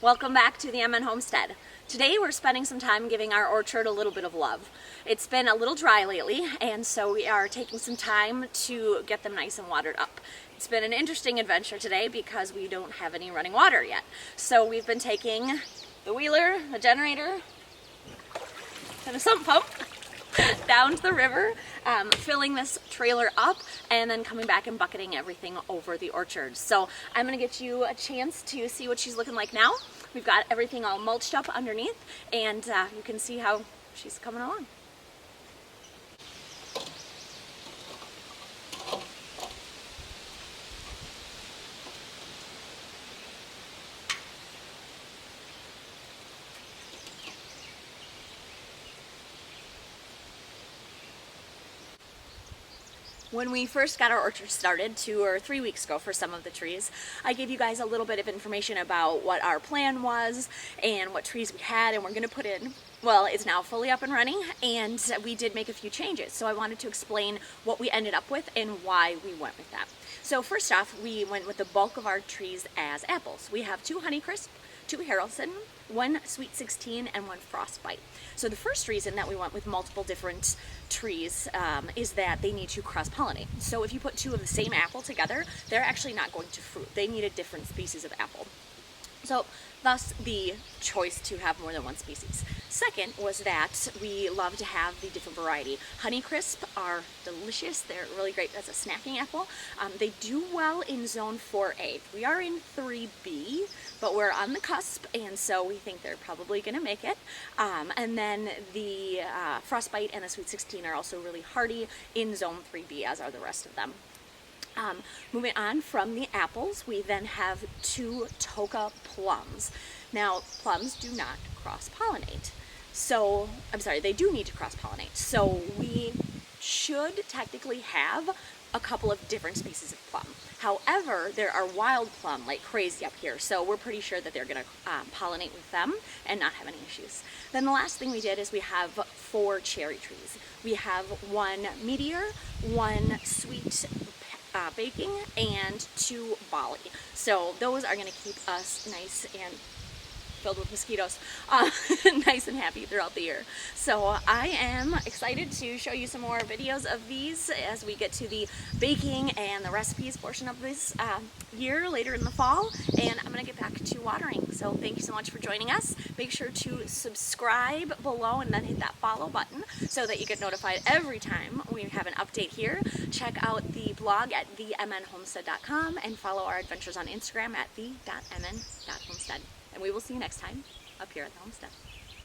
Welcome back to the MN Homestead. Today we're spending some time giving our orchard a little bit of love. It's been a little dry lately, and so we are taking some time to get them nice and watered up. It's been an interesting adventure today because we don't have any running water yet. So we've been taking the wheeler, a generator, and a sump pump down to the river, filling this trailer up, and then coming back and bucketing everything over the orchard. So I'm going to get you a chance to see what she's looking like now. We've got everything all mulched up underneath, and you can see how she's coming along. When we first got our orchard started 2 or 3 weeks ago for some of the trees, I gave you guys a little bit of information about what our plan was and what trees we had and we're going to put in. Well, it's now fully up and running, and we did make a few changes. So I wanted to explain what we ended up with and why we went with that. So first off, we went with the bulk of our trees as apples. We have 2 Honeycrisp, 2 Harrelson, 1 Sweet 16, and 1 Frostbite. So the first reason that we went with multiple different trees is that they need to cross-pollinate. So if you put 2 of the same apple together, they're actually not going to fruit. They need a different species of apple. So thus the choice to have more than one species. Second was that we love to have the different variety. Honeycrisp are delicious. They're really great as a snacking apple. They do well in zone 4A. We are in 3B, but we're on the cusp, and so we think they're probably going to make it. And then the Frostbite and the Sweet 16 are also really hardy in zone 3B, as are the rest of them. Moving on from the apples, we then have 2 Toka plums. Now, plums do not cross-pollinate. So, I'm sorry, they do need to cross-pollinate. So we should technically have a couple of different species of plum. However, there are wild plum like crazy up here, so we're pretty sure that they're going to pollinate with them and not have any issues. Then the last thing we did is we have 4 cherry trees. We have 1 Meteor, 1 Sweet Baking, and 2 Bali. So those are going to keep us nice and filled with mosquitoes, nice and happy throughout the year. So I am excited to show you some more videos of these as we get to the baking and the recipes portion of this year later in the fall, and I'm going to get back to watering. So thank you so much for joining us. Make sure to subscribe below and then hit that follow button so that you get notified every time we have an update here. Check out the blog at themnhomestead.com and follow our adventures on Instagram at the.mn.homestead. And we will see you next time up here at the homestead.